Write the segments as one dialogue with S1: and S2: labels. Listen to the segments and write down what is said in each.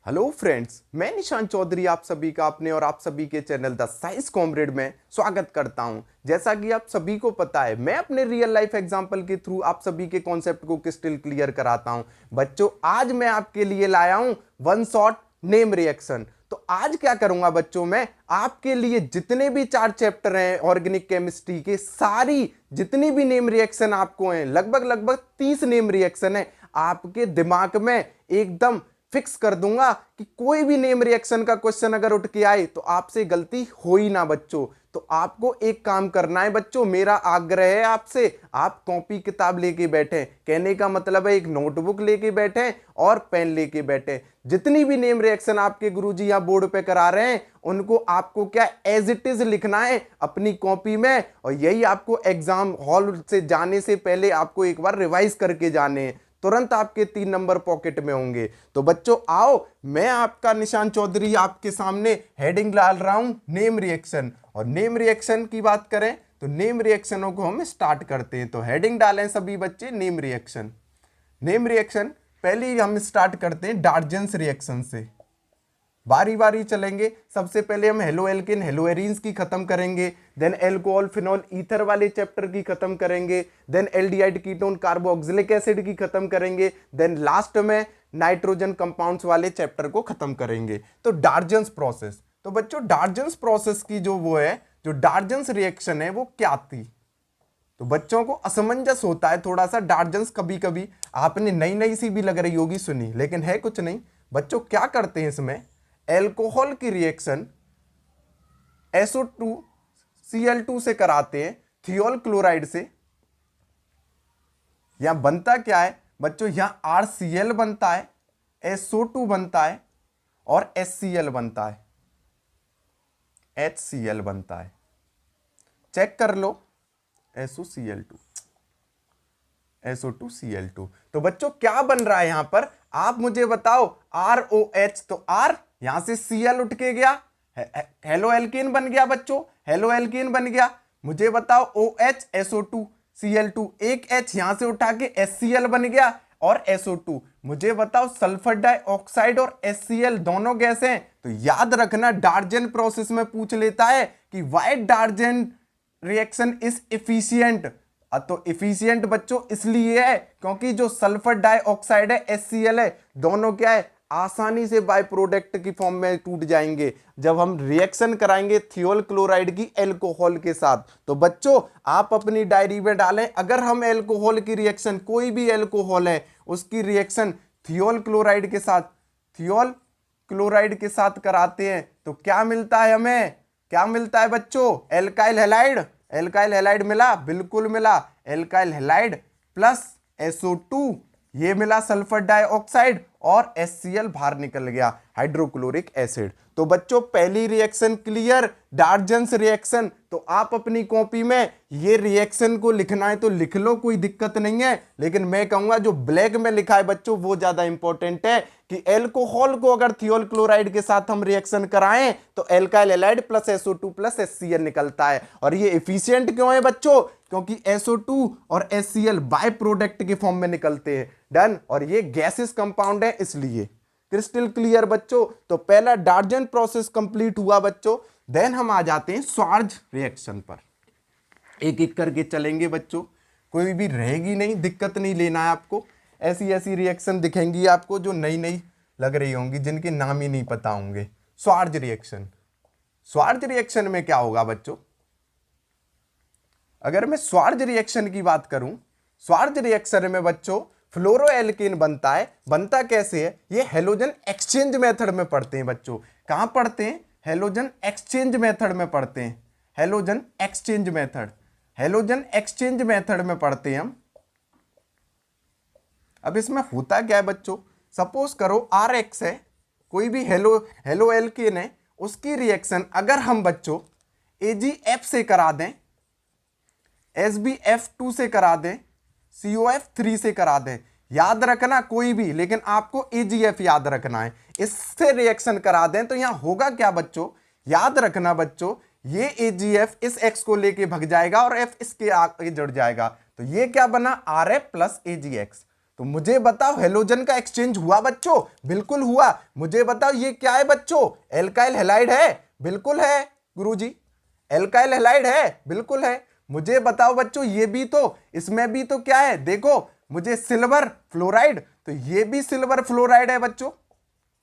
S1: Hello friends, मैं निशांत चौधरी आप सभी का अपने और आप सभी के चैनल द साइंस कॉमरेड में स्वागत करता हूं। जैसा कि आप सभी को पता है, मैं अपने रियल लाइफ एग्जांपल के थ्रू आप सभी के कॉन्सेप्ट को क्रिस्टल क्लियर कराता हूं। बच्चों, आज मैं आपके लिए लाया हूं वन शॉट नेम रिएक्शन। तो आज क्या करूंगा बच्चों, मैं आपके लिए जितने भी 4 चैप्टर हैं ऑर्गेनिक केमिस्ट्री के, सारी जितनी भी नेम रिएक्शन आपको हैं, लगभग 30 नेम रिएक्शन है, आपके दिमाग में एकदम फिक्स कर दूंगा कि कोई भी नेम रिएक्शन का क्वेश्चन अगर उठ के आए तो आपसे गलती हो ही ना बच्चों। तो आपको एक काम करना है बच्चों, मेरा आग्रह है आपसे, आप कॉपी किताब लेके बैठे, कहने का मतलब है एक नोटबुक लेके बैठे और पेन लेके बैठे। जितनी भी नेम रिएक्शन आपके गुरुजी यहाँ बोर्ड पे करा रहे हैं उनको आपको क्या एज इट इज लिखना है अपनी कॉपी में, और यही आपको एग्जाम हॉल से जाने से पहले आपको एक बार रिवाइज करके जाने हैं। तुरंत आपके 3 नंबर पॉकेट में होंगे। तो बच्चों आओ, मैं आपका निशांत चौधरी आपके सामने हेडिंग डाल रहा हूं नेम रिएक्शन। और नेम रिएक्शन की बात करें तो नेम रिएक्शनों को हम स्टार्ट करते हैं। तो हेडिंग डालें सभी बच्चे नेम रिएक्शन। नेम रिएक्शन पहले हम स्टार्ट करते हैं डार्जेंस रिएक्शन से, बारी बारी चलेंगे। सबसे पहले हम हेलो एल्केन हेलो एरीन्स की खत्म करेंगे, देन एल्कोहल फिनॉल ईथर वाले चैप्टर की खत्म करेंगे, then aldehyde ketone carboxylic acid की खत्म करेंगे, देन लास्ट में नाइट्रोजन कंपाउंड्स वाले चैप्टर को खत्म करेंगे। तो डार्जेंस प्रोसेस, तो बच्चों डार्जेंस प्रोसेस की जो डार्जेंस रिएक्शन है वो क्या थी। तो बच्चों को असमंजस होता है थोड़ा सा डार्जेंस, कभी कभी आपने नई नई सी भी लग रही होगी सुनी, लेकिन है कुछ नहीं बच्चों। क्या करते हैं इसमें, एल्कोहल की रिएक्शन SO2Cl2 से कराते हैं थियोल क्लोराइड से। यहां बनता क्या है बच्चों, यहां RCl बनता है, SO2 बनता है और HCl बनता है, HCl बनता है। चेक कर लो, SO2Cl2। तो बच्चों क्या बन रहा है यहां पर, आप मुझे बताओ। ROH, तो R यहां से Cl उठ के गया, हेलो एल्कीन बन गया बच्चों, हेलो एल्कीन बन गया। मुझे बताओ OH SO2Cl2, एक H यहां से उठा के HCl बन गया और SO2। मुझे बताओ सल्फर डाइऑक्साइड और HCl दोनों गैस हैं। तो याद रखना डार्जेन प्रोसेस में पूछ लेता है कि व्हाई डार्जेन रिएक्शन इज एफिशिएंट। तो एफिशिएंट बच्चों इसलिए है क्योंकि जो सल्फर डाइऑक्साइड है HCl है, दोनों क्या है आसानी से बाय प्रोडक्ट की फॉर्म में टूट जाएंगे जब हम रिएक्शन कराएंगे थियोल क्लोराइड की एल्कोहल के साथ। तो बच्चों आप अपनी डायरी में डालें, अगर हम एल्कोहल की रिएक्शन, कोई भी एल्कोहल है उसकी रिएक्शन थियोल क्लोराइड के साथ कराते हैं तो क्या मिलता है हमें, क्या मिलता है बच्चों, एल्काइल हैलाइड। एल्काइल हैलाइड मिला, बिल्कुल मिला, एल्काइल हैलाइड प्लस SO2, ये मिला सल्फर डाइऑक्साइड और HCl बाहर निकल गया, हाइड्रोक्लोरिक एसिड। तो बच्चों पहली रिएक्शन क्लियर, डार्जेंस रिएक्शन। तो आप अपनी कॉपी में ये रिएक्शन को लिखना है तो लिख लो, कोई दिक्कत नहीं है, लेकिन मैं कहूंगा जो ब्लैक में लिखा है बच्चों वो ज्यादा इंपॉर्टेंट है कि एल्कोहल को अगर थियोल क्लोराइड के साथ हम रिएक्शन कराएं तो alkyl halide plus SO2 plus HCl निकलता है। और ये एफिशिएंट क्यों है बच्चों, क्योंकि SO2 और HCl बाय प्रोडक्ट के फॉर्म में निकलते हैं। डन, और ये गैसेस कंपाउंड है इसलिए। क्रिस्टल क्लियर बच्चों। तो पहला डार्जेन प्रोसेस कंप्लीट हुआ बच्चों। देन हम आ जाते हैं स्वार्ज रिएक्शन पर, एक एक करके चलेंगे बच्चों, कोई भी रहेगी नहीं, दिक्कत नहीं लेना है आपको। ऐसी ऐसी रिएक्शन दिखेंगी आपको जो नई नई लग रही होंगी, जिनके नाम ही नहीं पता होंगे। स्वार्ज रिएक्शन, स्वार्ज रिएक्शन में क्या होगा बच्चों, अगर मैं स्वार्ज रिएक्शन की बात करूं, स्वार्ज रिएक्शन में बच्चों फ्लोरोएल्केन बनता है। बनता कैसे है, ये हेलोजन एक्सचेंज मेथड में पढ़ते हैं बच्चों। कहां पढ़ते हैं, हेलोजन एक्सचेंज मेथड में पढ़ते हैं, halogen exchange method, halogen exchange method में पढ़ते हैं हम। अब इसमें होता क्या है बच्चों, सपोज करो RX है, कोई भी हेलो एल्केन है, उसकी रिएक्शन अगर हम बच्चों AgF से करा दें, SbF2 से करा दें, COF3 से करा दें, याद रखना कोई भी, लेकिन आपको AgF याद रखना है, इससे रिएक्शन करा दें तो यहां होगा क्या बच्चों, याद रखना बच्चों, ये AgF इस X को लेके भग जाएगा और F इसके आगे जुड़ जाएगा। तो ये क्या बना, RF प्लस AgX। तो मुझे बताओ हेलोजन का एक्सचेंज हुआ बच्चों? बिल्कुल हुआ। मुझे बताओ ये क्या है बच्चों? एल्काइल हैलाइड है? बिल्कुल है गुरुजी। एल्काइल हैलाइड है? बिल्कुल है। मुझे बताओ बच्चों ये भी तो, इसमें भी तो क्या है? देखो मुझे सिल्वर फ्लोराइड, तो ये भी सिल्वर फ्लोराइड है बच्चों,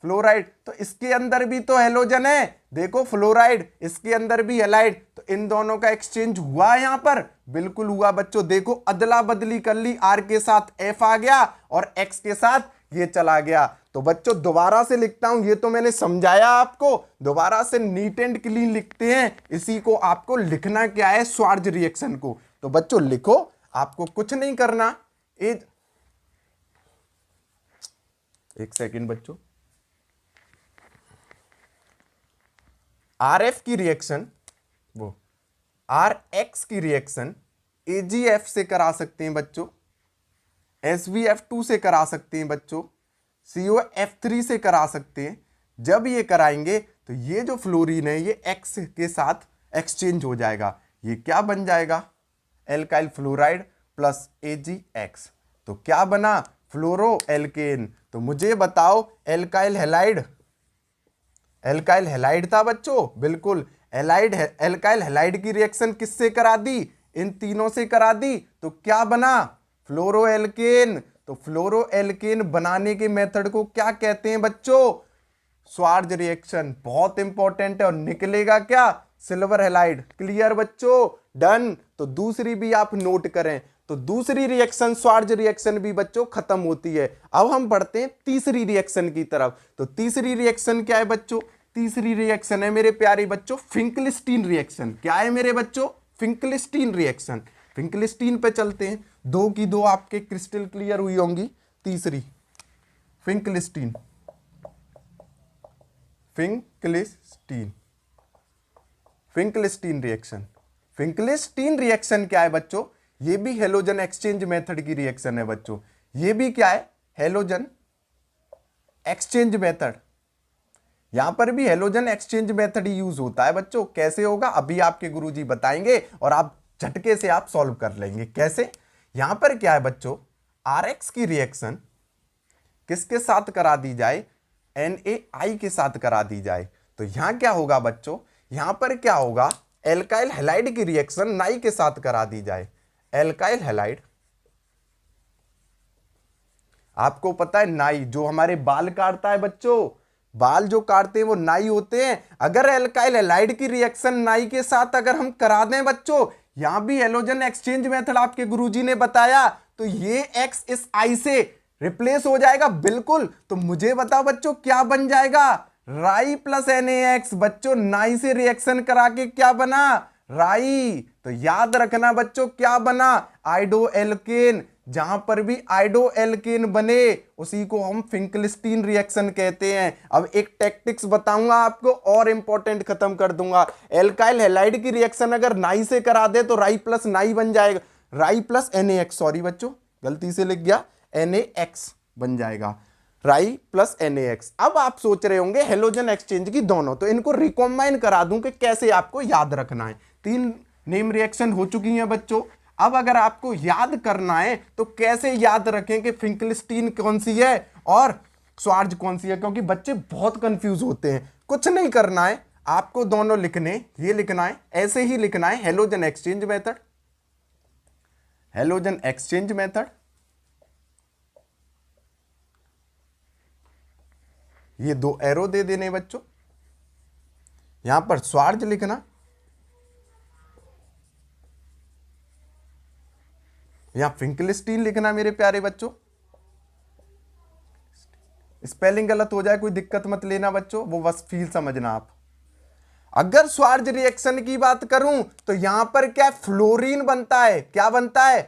S1: फ्लोराइड। तो इसके अंदर भी तो हेलोजन है, देखो फ्लोराइड, इसके अंदर भी हैलाइड। तो इन दोनों का एक्सचेंज हुआ यहां पर? बिल्कुल हुआ बच्चों। देखो अदला बदली कर ली, आर के साथ एफ आ गया और एक्स के साथ ये चला गया। तो बच्चों दोबारा से लिखता हूं, ये तो मैंने समझाया आपको, दोबारा से नीट एंड क्लीन लिखते हैं। इसी को आपको लिखना क्या है? श्वार्ज रिएक्शन को। तो बच्चों लिखो, आपको कुछ नहीं करना। एक सेकंड बच्चों, आर एफ की रिएक्शन, वो आर एक्स की रिएक्शन एजीएफ से करा सकते हैं बच्चों, SvF2 से करा सकते हैं बच्चों, COF3 से करा सकते हैं। जब ये कराएंगे तो ये जो फ्लोरीन है ये एक्स के साथ एक्सचेंज हो जाएगा। ये क्या बन जाएगा? Alkyl fluoride plus AgX। तो क्या बना? फ्लोरो एल्केन। तो मुझे बताओ एल्काइल हैलाइड, एल्काइल हैलाइड था बच्चों? बिल्कुल। एल्काइल हैलाइड की रिएक्शन किससे करा दी? इन तीनों से करा दी। तो क्या बना? फ्लोरो एल्केन। तो फ्लोरो एल्केन बनाने के मेथड को क्या कहते हैं बच्चों? श्वार्ज रिएक्शन। बहुत इंपॉर्टेंट है। और निकलेगा क्या? Silver halide. क्लियर बच्चों? डन। तो दूसरी भी आप नोट करें। तो दूसरी रिएक्शन, श्वार्ज रिएक्शन भी बच्चों खत्म होती है। अब हम बढ़ते हैं तीसरी रिएक्शन की तरफ। तो तीसरी रिएक्शन क्या है बच्चों? तीसरी रिएक्शन है मेरे प्यारे बच्चों फिंकलिस्टीन रिएक्शन। क्या है मेरे बच्चों? फिंकलिस्टीन रिएक्शन। फिंकलिस्टीन पे चलते हैं। दो की दो आपके क्रिस्टल क्लियर हुई होंगी। तीसरी फिंकलिस्टीन, फिंकलिस्टीन, फिंकलिस्टीन रिएक्शन। फिंकलिस्टीन रिएक्शन क्या है बच्चों? ये भी हेलोजन एक्सचेंज मेथड की रिएक्शन है बच्चों। ये भी क्या है? Halogen exchange method. यहां पर भी हेलोजन एक्सचेंज मेथड ही यूज होता है बच्चों। कैसे होगा अभी आपके गुरुजी बताएंगे और आप झटके से आप सॉल्व कर लेंगे। कैसे? यहां पर क्या है बच्चों? RX की रिएक्शन किसके साथ करा दी जाए? NaI के साथ करा दी जाए। तो यहां क्या होगा बच्चों? यहां पर क्या होगा? एल्काइल हैलाइड की रिएक्शन नाई के साथ करा दी जाए। एल्काइल हैलाइड, आपको पता है नाई जो हमारे बाल काटता है बच्चों, बाल जो काटते हैं वो नाई होते हैं। अगर एल्काइल हैलाइड की रिएक्शन नाई के साथ अगर हम करा दें बच्चों, यहां भी हेलोजन एक्सचेंज मेथड आपके गुरुजी ने बताया, तो ये X इस I से रिप्लेस हो जाएगा। बिल्कुल। तो मुझे बताओ बच्चों क्या बन जाएगा? राई प्लस NaX। बच्चों नाई से रिएक्शन करा के क्या बना? राई। तो याद रखना बच्चों क्या बना? आइडो एल्केन। जहां पर भी आइडो एल्केन बने उसी को हम फिंकलिस्टीन रिएक्शन कहते हैं। अब एक टैक्टिक्स बताऊंगा आपको और इंपॉर्टेंट खत्म कर दूंगा। एल्काइल हैलाइड की रिएक्शन अगर नाई से करा दे तो राई प्लस नाई बन जाएगा, राई प्लस NaX। सॉरी बच्चों गलती से लिख गया, NaX बन जाएगा, राई प्लस NaX। अब आप सोच रहे होंगे हेलोजन एक्सचेंज की दोनों, तो इनको रिकॉम्बाइन करा दूं कि कैसे आपको याद रखना है। तीन नेम रिएक्शन हो चुकी हैं बच्चों। अब अगर आपको याद करना है तो कैसे याद रखें कि फिंकलिस्टीन कौन सी है और श्वार्ज कौन सी है, क्योंकि बच्चे बहुत कंफ्यूज होते हैं। कुछ नहीं करना है आपको, दोनों लिखने, ये लिखना है, ऐसे ही लिखना है, halogen exchange method, halogen exchange method, ये दो एरो दे देने बच्चों, यहां पर श्वार्ज लिखना, यहां फिंकलिस्टीन लिखना मेरे प्यारे बच्चों। स्पेलिंग गलत हो जाए कोई दिक्कत मत लेना बच्चों, वो बस फील समझना आप। अगर श्वार्ज रिएक्शन की बात करूं तो यहां पर क्या फ्लोरीन बनता है, क्या बनता है?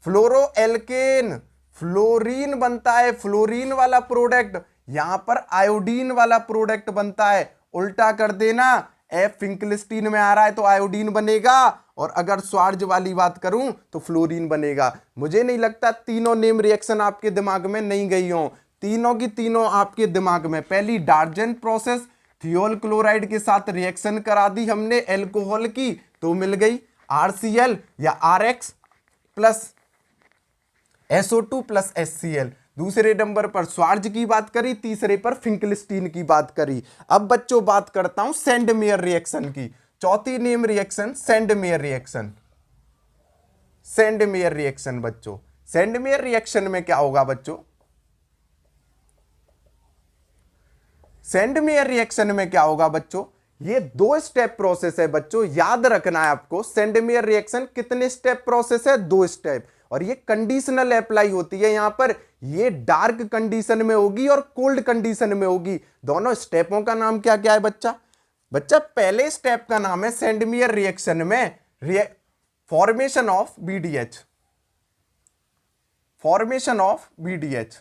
S1: फ्लोरो एल्केन, फ्लोरीन बनता है, फ्लोरीन वाला प्रोडक्ट। यहां पर आयोडीन वाला प्रोडक्ट बनता है। उल्टा कर देना, एफ फिंकलिस्टीन में आ रहा है तो आयोडीन बनेगा, और अगर श्वार्ज वाली बात करूं तो फ्लोरीन बनेगा। मुझे नहीं लगता तीनों नेम रिएक्शन आपके दिमाग में नहीं गई हो, तीनों की तीनों आपके दिमाग में। पहली डार्जेंट प्रोसेस, थियोल क्लोराइड के साथ रिएक्शन करा दी हमने एल्कोहल की, तो मिल गई RCl या RX plus SO2 plus HCl। दूसरे नंबर पर श्वार्ज की बात करी, तीसरे पर फिंकलस्टीन की बात करी। अब बच्चों बात करता हूं सेंडमेयर रिएक्शन की। चौथी name reaction Sandmeyer reaction. Sandmeyer reaction बच्चों, सेंडमेयर रिएक्शन में क्या होगा बच्चों? सेंडमेयर रिएक्शन में क्या होगा बच्चों? ये 2 स्टेप प्रोसेस है बच्चों, याद रखना है आपको। सेंडमेयर रिएक्शन कितने स्टेप प्रोसेस है? 2 स्टेप। और ये कंडीशनल अप्लाई होती है यहां पर। ये डार्क कंडीशन में होगी और कोल्ड कंडीशन में होगी। दोनों स्टेपों का नाम क्या क्या है बच्चा? बच्चा पहले स्टेप का नाम है सेंडमेयर रिएक्शन में formation of BDH। Formation of BDH।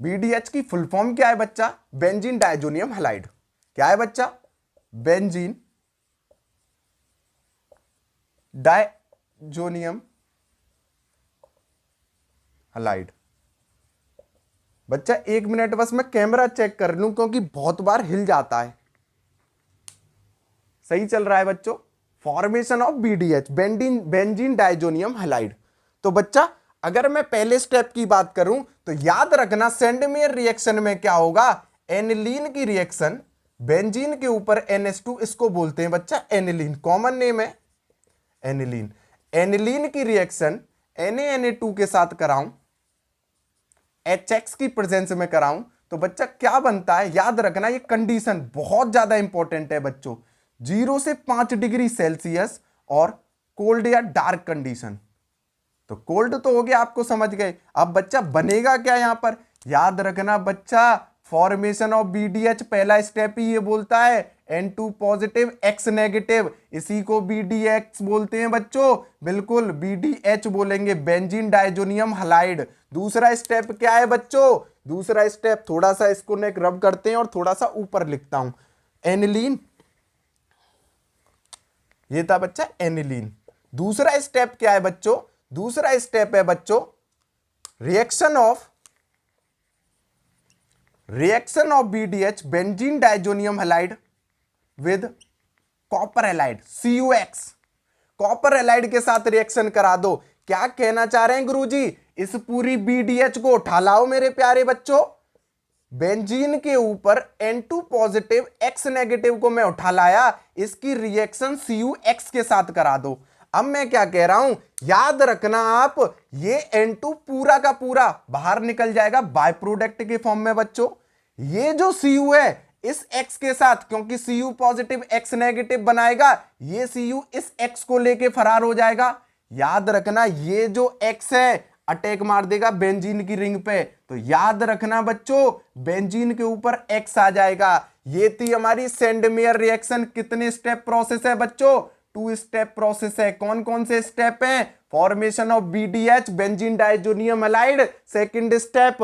S1: BDH की फुल फॉर्म क्या है बच्चा? Benzene diazonium halide. क्या है बच्चा? Benzene diazonium halide. बच्चा 1 मिनट बस मैं कैमरा चेक कर लूं क्योंकि बहुत बार हिल जाता है। सही चल रहा है बच्चों? Formation of BDH benzene diazonium halide. तो बच्चा अगर मैं पहले स्टेप की बात करूं तो याद रखना सेंडमेयर रिएक्शन में क्या होगा? एनिलीन की रिएक्शन, बेंजीन के ऊपर NH2, इसको बोलते हैं बच्चा एनिलीन। कॉमन नेम है एनिलीन। एनिलीन की रिएक्शन Na2 के साथ कराऊं, HX की प्रेजेंस में कराऊं तो बच्चा क्या बनता है? याद रखना ये कंडीशन बहुत ज्यादा इंपॉर्टेंट है बच्चों। 0 से 5 डिग्री सेल्सियस और कोल्ड या डार्क कंडीशन। तो कोल्ड तो हो गया, आपको समझ गए। अब बच्चा बनेगा क्या यहां पर? याद रखना बच्चा फॉर्मेशन ऑफ BDH पहला स्टेप ही ये बोलता है N2 पॉजिटिव X नेगेटिव, इसी को BDX बोलते हैं बच्चों। बिल्कुल BDH बोलेंगे, बेंजीन डाइजोनियम हैलाइड। दूसरा स्टेप क्या है बच्चों? दूसरा स्टेप थोड़ा सा इसको नेक रब करते हैं और थोड़ा सा ऊपर लिखता हूं, एनिलीन। ये था बच्चा एनिलीन। दूसरा स्टेप क्या है बच्चों? दूसरा स्टेप है बच्चों reaction of BDH benzene diazonium halide with copper halide CuX। Copper halide के साथ रिएक्शन करा दो। क्या कहना चाह रहे हैं गुरुजी? इस पूरी BDH को उठा लाओ मेरे प्यारे बच्चों। बेंजीन के ऊपर N2 पॉजिटिव X नेगेटिव को मैं उठा लाया, इसकी रिएक्शन CuX के साथ करा दो। अब मैं क्या कह रहा हूं? याद रखना आप, ये N2 पूरा का पूरा बाहर निकल जाएगा बाय प्रोडक्ट के फॉर्म में बच्चों। ये जो Cu है इस X के साथ, क्योंकि Cu पॉजिटिव X नेगेटिव बनाएगा, ये Cu इस X को लेके फरार हो जाएगा। याद रखना ये जो X है अटैक मार देगा बेंजीन की रिंग पे। तो याद रखना बच्चों बेंजीन के ऊपर X आ जाएगा। ये थी हमारी सेंडमेयर रिएक्शन। कितने स्टेप प्रोसेस है बच्चों? 2 स्टेप प्रोसेस है। कौन कौन से स्टेप हैं? Formation of BDH benzene diazonium halide. Second step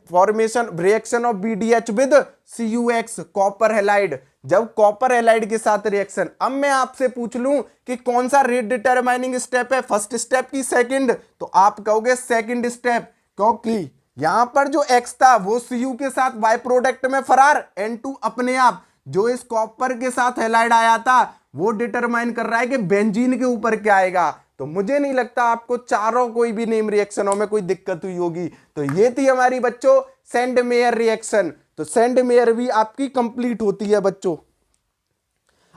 S1: formation reaction of BDH with CuX copper halide. जब कॉपर हैलाइड के साथ रिएक्शन, अब मैं आपसे पूछ लूं कि कौन सा रेट डिटरमाइनिंग स्टेप है, फर्स्ट स्टेप की सेकंड? तो आप कहोगे सेकंड स्टेप, क्योंकि यहां पर जो X था वो Cu के साथ बाय प्रोडक्ट में फरार, N2 अपने आप जो इस कॉपर के साथ हैलाइड आया था वो डिटरमाइन कर रहा है कि बेंजीन के ऊपर क्या आएगा। तो मुझे नहीं लगता आपको चारों कोई भी नेम रिएक्शनों में कोई दिक्कत हुई होगी। तो ये थी हमारी बच्चों सेंडमेयर रिएक्शन। तो सेंडमेयर भी आपकी कंप्लीट होती है बच्चों।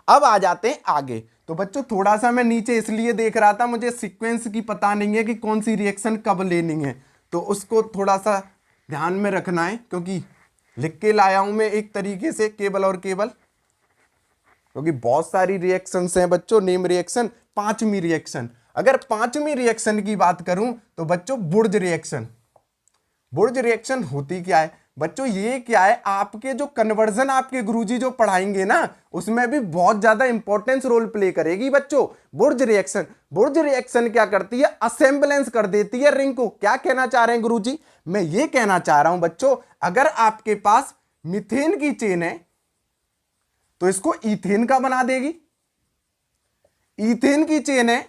S1: अब आ जाते हैं आगे। तो बच्चों थोड़ा सा मैं नीचे इसलिए देख रहा था, मुझे सीक्वेंस की पता नहीं है कि कौन सी रिएक्शन कब लेनी है, तो उसको थोड़ा सा ध्यान में रखना है, क्योंकि लिख के लाया हूं मैं एक तरीके से केवल और केवल, क्योंकि बहुत सारी रिएक्शंस हैं बच्चों। नेम रिएक्शन, 5वीं रिएक्शन। अगर 5वीं रिएक्शन की बात करूं तो बच्चों बुर्ज रिएक्शन। बुर्ज रिएक्शन होती क्या है बच्चों? ये क्या है, आपके जो कन्वर्जन आपके गुरुजी जो पढ़ाएंगे ना उसमें भी बहुत ज्यादा इंपॉर्टेंस रोल प्ले करेगी बच्चों बुर्ज रिएक्शन। बुर्ज रिएक्शन क्या करती है? असेंबलेंस कर देती है रिंग को। क्या कहना चाह रहे हैं गुरुजी? मैं ये कहना चाह रहा हूं बच्चों, अगर आपके पास मीथेन की चेन है तो इसको ईथेन का बना देगी। ईथेन की चेन है,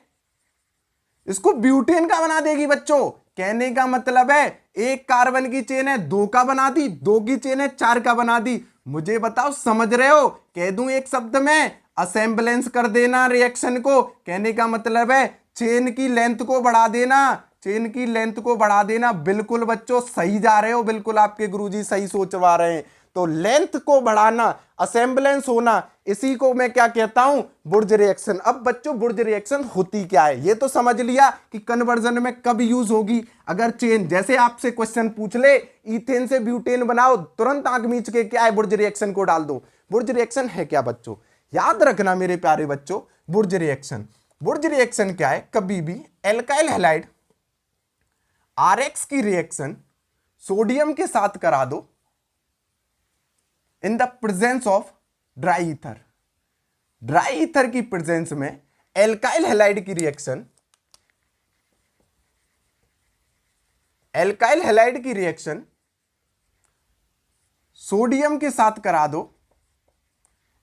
S1: इसको ब्यूटेन का बना देगी बच्चों। कहने का मतलब है एक कार्बन की चेन है 2 का बना दी, 2 की चेन है 4 का बना दी। मुझे बताओ समझ रहे हो? कह दूं एक शब्द में, असेंबलेंस कर देना रिएक्शन को। कहने का मतलब है चेन की लेंथ को बढ़ा देना, चेन की लेंथ को बढ़ा देना। बिल्कुल बच्चों सही जा रहे हो, बिल्कुल आपके गुरुजी सही सोचवा रहे हैं। तो लेंथ को बढ़ाना, असेंबलेंस होना, इसी को मैं क्या कहता हूं, बुर्ज रिएक्शन। अब बच्चों बुर्ज रिएक्शन होती क्या है ये तो समझ लिया कि कन्वर्जन में कब यूज होगी। अगर चेन, जैसे आपसे क्वेश्चन पूछ ले ईथेन से ब्यूटेन बनाओ, तुरंत आंख मीच के क्या है बुर्ज रिएक्शन को डाल दो। बुर्ज रिएक्शन है क्या बच्चों, याद रखना मेरे प्यारे बच्चों, बुर्ज रिएक्शन, बुर्ज रिएक्शन क्या है, कभी भी एल्काइल हैलाइड RX की रिएक्शन सोडियम के साथ करा दो in the presence of dry ether. Dry ether की प्रेजेंस में एल्काइल हैलाइड की रिएक्शन, एल्काइल हैलाइड की रिएक्शन सोडियम के साथ करा दो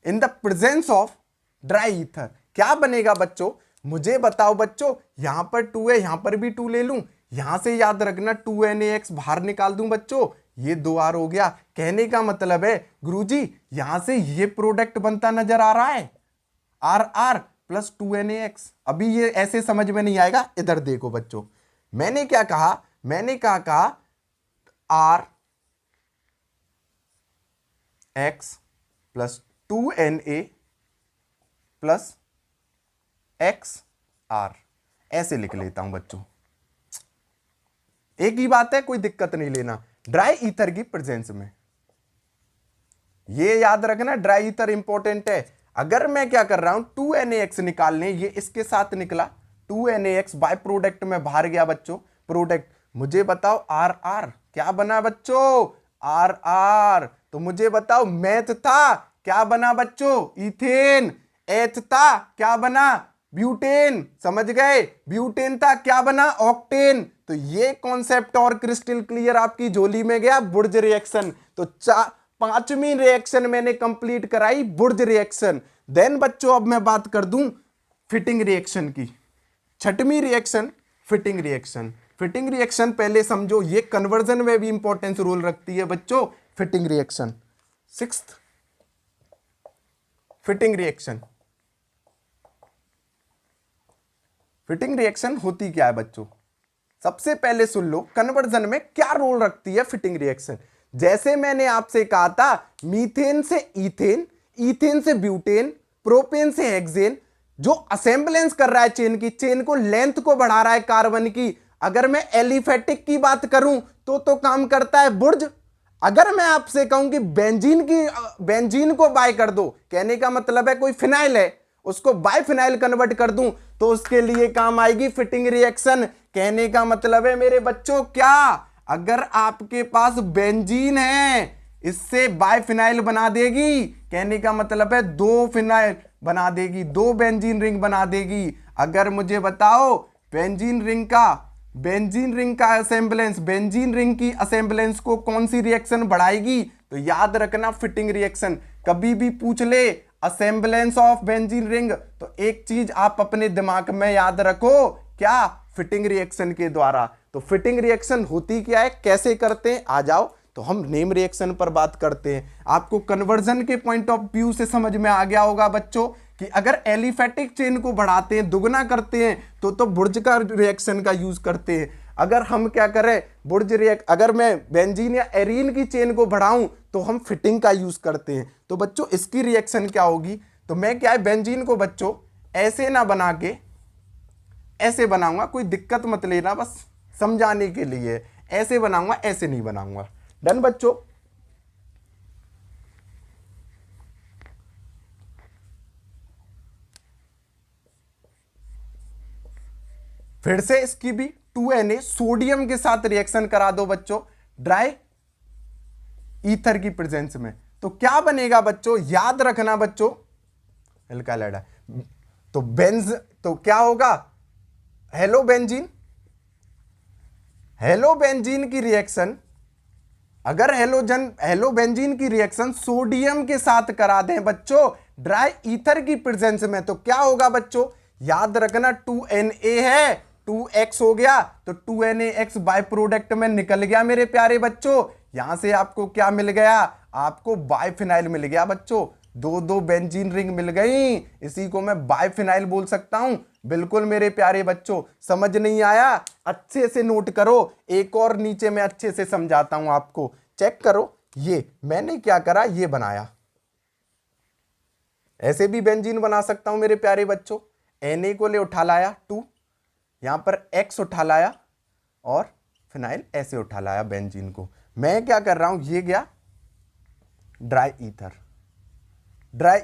S1: in the presence of dry ether. क्या बनेगा बच्चों, मुझे बताओ बच्चों, यहां पर 2 है, यहां पर भी 2 ले लूं, यहां से याद रखना 2NaX बाहर निकाल दूं बच्चों, ये 2R हो गया। कहने का मतलब है गुरुजी यहां से ये प्रोडक्ट बनता नजर आ रहा है, RR प्लस 2NaX। अभी ये ऐसे समझ में नहीं आएगा, इधर देखो बच्चों, मैंने क्या कहा, मैंने कहा RX plus 2Na plus XR, ऐसे लिख लेता हूं बच्चों, एक ही बात है, कोई दिक्कत नहीं लेना। ड्राई ईथर की प्रेजेंस में, ये याद रखना ड्राई ईथर इंपॉर्टेंट है। अगर मैं क्या कर रहा हूं 2NaX निकालने, ये इसके साथ निकला 2NaX, बाय प्रोडक्ट में बाहर गया बच्चों, प्रोडक्ट मुझे बताओ RR क्या बना बच्चों, RR। तो मुझे बताओ मैथ था क्या बना बच्चों, इथेन। एच था क्या बना, ब्यूटेन। समझ गए, ब्यूटेन था क्या बना, ऑक्टेन। तो ये कॉन्सेप्ट और क्रिस्टल क्लियर आपकी झोली में गया, बुर्ज रिएक्शन। तो 5वीं रिएक्शन मैंने कंप्लीट कराई, बुर्ज रिएक्शन। देन बच्चों अब मैं बात कर दूं फिटिंग रिएक्शन की, 6वीं reaction Fittig reaction. Fittig reaction पहले समझो, ये कन्वर्जन में भी इंपॉर्टेंस रोल रखती है बच्चों। Fitting reaction, 6th fitting reaction. Fittig reaction होती क्या है बच्चों, सबसे पहले सुन लो, कन्वर्जन में क्या रोल रखती है फिटिंग रिएक्शन। जैसे मैंने आपसे कहा था मीथेन से ईथेन, ईथेन से ब्यूटेन, प्रोपेन से हेक्सेन, जो असेंबलेंस कर रहा है चेन की, चेन को लेंथ को बढ़ा रहा है कार्बन की। अगर मैं एलिफेटिक की बात करूं तो काम करता है बुर्ज। अगर मैं आपसे कहूं कि बेंजीन को बाय कर दो, कहने का मतलब है कोई फिनाइल है उसको बाइफिनाइल कन्वर्ट कर दूं, तो उसके लिए काम आएगी फिटिंग रिएक्शन। कहने का मतलब है मेरे बच्चों क्या, अगर आपके पास बेंजीन है, इससे बाइफिनाइल बना देगी, कहने का मतलब है 2 फिनाइल बना देगी, 2 बेंजीन रिंग बना देगी। अगर मुझे बताओ बेंजीन रिंग का असेंबलेंस, बेंजीन रिंग की असेंबलेंस को कौन सी रिएक्शन बढ़ाएगी, तो याद रखना फिटिंग रिएक्शन। कभी भी पूछ ले असेंबलेंस ऑफ बेंजीन रिंग, तो एक चीज आप अपने दिमाग में याद रखो, क्या, फिटिंग रिएक्शन के द्वारा। तो फिटिंग रिएक्शन होती क्या है, कैसे करते हैं, आ जाओ तो हम नेम रिएक्शन पर बात करते हैं। आपको कन्वर्जन के पॉइंट ऑफ व्यू से समझ में आ गया होगा बच्चों कि अगर एलिफेटिक चेन को बढ़ाते हैं, दुगना करते हैं, तो बुर्ज का रिएक्शन का यूज करते हैं। अगर हम क्या करें अगर मैं बेंजीन या एरीन की चेन को बढ़ाऊं तो हम फिटिंग का यूज करते हैं। तो बच्चों इसकी रिएक्शन क्या होगी, तो मैं क्या है बेंजीन को बच्चों ऐसे ना बना के ऐसे बनाऊंगा, कोई दिक्कत मत लेना, बस समझाने के लिए ऐसे बनाऊंगा, ऐसे नहीं बनाऊंगा। डन बच्चों। फिर से इसकी भी 2Na सोडियम के साथ रिएक्शन करा दो बच्चों ड्राई ईथर की प्रेजेंस में, तो क्या बनेगा बच्चों, याद रखना बच्चों, एल्काइल तो क्या होगा, हेलो बेंजीन की रिएक्शन, अगर हेलो बेंजीन की रिएक्शन सोडियम के साथ करा दें बच्चों ड्राई ईथर की प्रेजेंस में, तो क्या होगा बच्चों, याद रखना 2Na है, 2X हो गया, तो 2NaX बाय प्रोडक्ट में निकल गया मेरे प्यारे बच्चों। यहां से आपको क्या मिल गया, आपको बाइफिनाइल मिल गया बच्चों। दो दो बेंजीन रिंग मिल गई, इसी को मैं बाइफिनाइल बोल सकता हूं। बिल्कुल मेरे प्यारे बच्चों, समझ नहीं आया? अच्छे से नोट करो, एक और नीचे मैं अच्छे से समझाता हूं आपको। चेक करो, ये मैंने क्या करा, ये बनाया। ऐसे भी बेंजीन बना सकता हूं मेरे प्यारे बच्चों। Na को ले उठा लाया 2, यहां पर X उठा लाया और फिनाइल ऐसे उठा लाया बेंजीन को। मैं क्या कर रहा हूं, ये गया ड्राई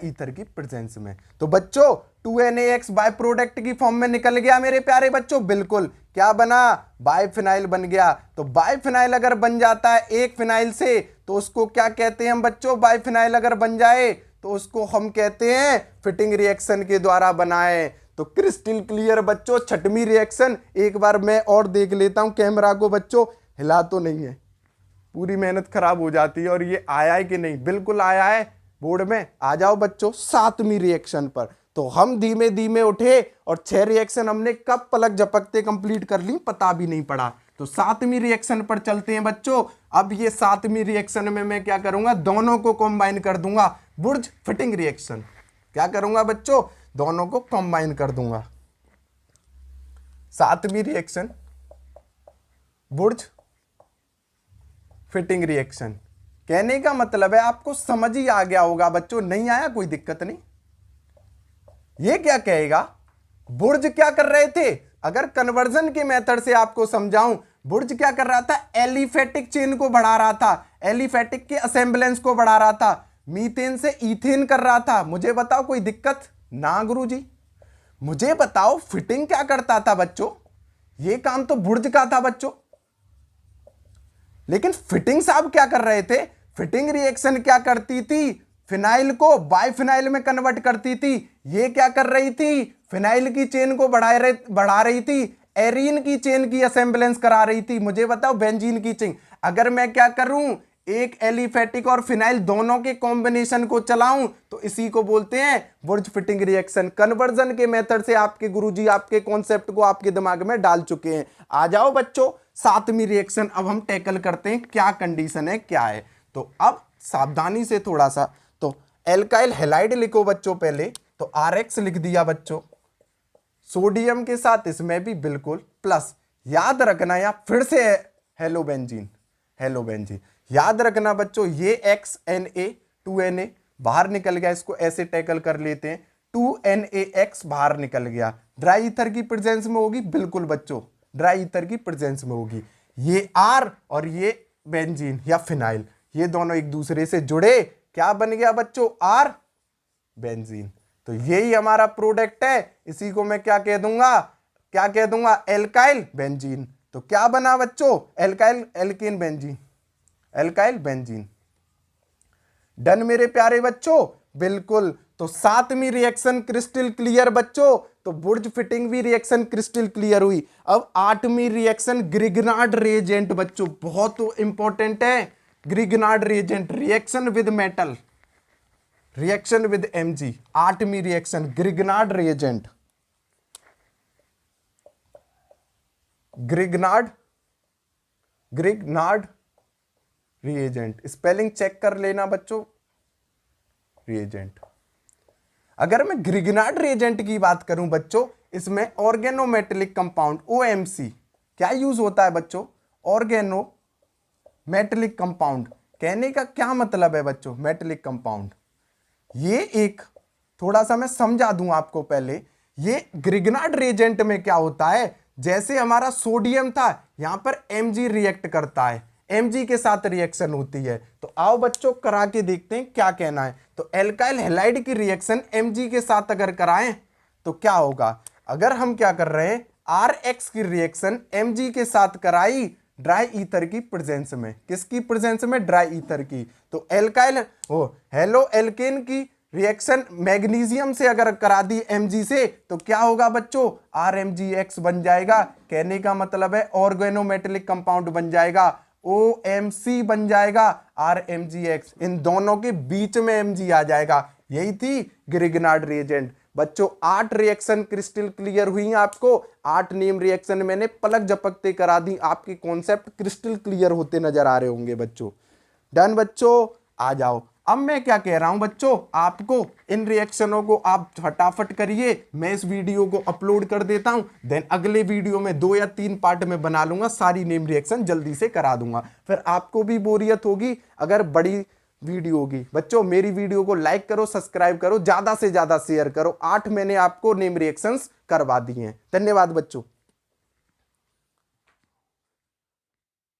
S1: ईथर की प्रेजेंस में। तो बच्चों 2NaX बाय प्रोडक्ट की फॉर्म में निकल गया मेरे प्यारे बच्चों। बिल्कुल, क्या बना, बाइफिनाइल बन गया। तो बाइफिनाइल अगर बन जाता है एक फिनाइल से तो उसको क्या कहते हैं हम बच्चों? बाइफिनाइल अगर बन जाए तो उसको हम कहते हैं फिटिंग रिएक्शन के द्वारा बनाए। तो क्रिस्टल क्लियर बच्चों, छठवीं रिएक्शन एक बार मैं और देख लेता हूं। कैमरा को बच्चों हिला तो नहीं है, पूरी मेहनत खराब हो जाती है। और ये आया है कि नहीं? बिल्कुल आया है बोर्ड में। आ जाओ बच्चों 7वीं रिएक्शन पर। तो हम धीमे धीमे उठे और 6 रिएक्शन हमने कब पलक झपकते कंप्लीट कर ली, पता भी नहीं पड़ा। तो 7वीं रिएक्शन पर चलते हैं बच्चों। अब ये 7वीं रिएक्शन में मैं क्या करूंगा, दोनों को कंबाइन कर दूंगा, बुर्ज फिटिंग रिएक्शन। क्या करूंगा बच्चों, दोनों को कंबाइन कर दूंगा। 7वीं रिएक्शन बुर्ज फिटिंग रिएक्शन। कहने का मतलब है आपको समझ ही आ गया होगा बच्चों, नहीं आया कोई दिक्कत नहीं। ये क्या कहेगा, बुर्ज क्या कर रहे थे, अगर कन्वर्जन के मेथड से आपको समझाऊं, बुर्ज क्या कर रहा था, एलिफेटिक चेन को बढ़ा रहा था, एलिफेटिक के असेंबलेंस को बढ़ा रहा था, मीथेन से ईथेन कर रहा था। मुझे बताओ कोई दिक्कत ना गुरुजी? मुझे बताओ फिटिंग क्या करता था बच्चों? ये काम तो बुर्ज का था बच्चों। लेकिन फिटिंग साहब क्या कर रहे थे, फिटिंग रिएक्शन क्या करती थी, फिनाइल को बाइफिनाइल में कन्वर्ट करती थी। ये क्या कर रही थी, फिनाइल की चेन को बढ़ा रही थी, एरीन की चेन की असेंबलेंस करा रही थी। मुझे बताओ बेंजीन की चेन, अगर मैं क्या करूं, एक एलिफेटिक और फिनाइल दोनों के कॉम्बिनेशन को चलाऊं तो इसी को बोलते हैं बुर्ज फिटिंग रिएक्शन। कन्वर्जन के मेथड से आपके गुरुजी आपके कॉन्सेप्ट को आपके दिमाग में डाल चुके हैं। आ जाओ बच्चों 7वीं रिएक्शन अब हम टैकल करते हैं, क्या कंडीशन है क्या है। तो अब सावधानी से थोड़ा सा, तो एल्काइल हैलाइड लिखो बच्चों पहले, तो RX लिख दिया बच्चों, सोडियम के साथ इसमें भी बिल्कुल प्लस। याद रखना या फिर से हेलोबेंजीन, हेलोबेंजीन याद रखना बच्चों, ये XNA 2Na बाहर निकल गया, इसको ऐसे टैकल कर लेते हैं, 2NaX बाहर निकल गया, ड्राई ईथर की प्रेजेंस में होगी, बिल्कुल बच्चों ड्राई ईथर की प्रेजेंस में होगी। ये R और ये बेंजीन या फिनाइल, ये दोनों एक दूसरे से जुड़े, क्या बन गया बच्चों, R बेंजीन। तो यही हमारा प्रोडक्ट है, इसी को मैं क्या कह दूंगा, क्या कह दूंगा, एल्काइल बेंजीन। तो क्या बना बच्चों, alkyl alkane benzene, alkyl benzene. Done मेरे प्यारे बच्चों, बिल्कुल। तो 7वीं रिएक्शन क्रिस्टल क्लियर बच्चों, तो बुर्ज फिटिंग भी रिएक्शन क्रिस्टल क्लियर हुई। अब 8वीं रिएक्शन ग्रिग्नार्ड रिएजेंट बच्चों, बहुत इंपॉर्टेंट है। Grignard reagent, reaction with metal, reaction with Mg। 8वीं reaction Grignard reagent, Grignard reagent, spelling check कर लेना बच्चों, रिएजेंट। अगर मैं ग्रिग्नार्ड रिएजेंट की बात करूं बच्चों, इसमें ऑर्गेनोमेटेलिक कंपाउंड OMC क्या यूज होता है बच्चों, ऑर्गेनोमेटेलिक कंपाउंड। कहने का क्या मतलब है बच्चों, मेटेलिक कंपाउंड, ये एक थोड़ा सा मैं समझा दूं आपको पहले। ये ग्रिग्नार्ड रिएजेंट में क्या होता है, जैसे हमारा सोडियम था, यहां पर Mg रिएक्ट करता है, Mg के साथ रिएक्शन होती है। तो आओ बच्चों करा के देखते हैं क्या कहना है। तो एल्काइल हैलाइड की रिएक्शन Mg के साथ अगर कराएं तो क्या होगा, अगर हम क्या कर रहे हैं, RX की रिएक्शन Mg के साथ कराई ड्राई ईथर की प्रेजेंस में, किसकी प्रेजेंस में, ड्राई ईथर की। तो एल्काइल हेलो एल्केन की रिएक्शन मैग्नीशियम से अगर करा दी Mg से तो क्या होगा बच्चों, RMgX बन जाएगा। कहने का मतलब है ऑर्गेनोमेटेलिक कंपाउंड बन जाएगा, OMC बन जाएगा, RMgX, इन दोनों के बीच में Mg आ जाएगा। यही थी ग्रिग्नार्ड रिएजेंट बच्चों। 8 रिएक्शन क्रिस्टल क्लियर हुई आपको, 8 नेम रिएक्शन मैंने पलक झपकते करा दी, आपके कॉन्सेप्ट क्रिस्टल क्लियर होते नजर आ रहे होंगे बच्चों। डन बच्चों, आ जाओ अब मैं क्या कह रहा हूं बच्चों, आपको इन रिएक्शनों को आप फटाफट करिए, मैं इस वीडियो को अपलोड कर देता हूं, देन अगले वीडियो में 2 या 3 पार्ट में बना लूंगा, सारी नेम रिएक्शन जल्दी से करा दूंगा, फिर आपको भी बोरियत होगी अगर बड़ी वीडियो होगी। बच्चों मेरी वीडियो को लाइक करो, सब्सक्राइब करो, ज्यादा से ज्यादा शेयर करो। 8 मैंने आपको नेम रिएक्शंस करवा दिए हैं। धन्यवाद बच्चों।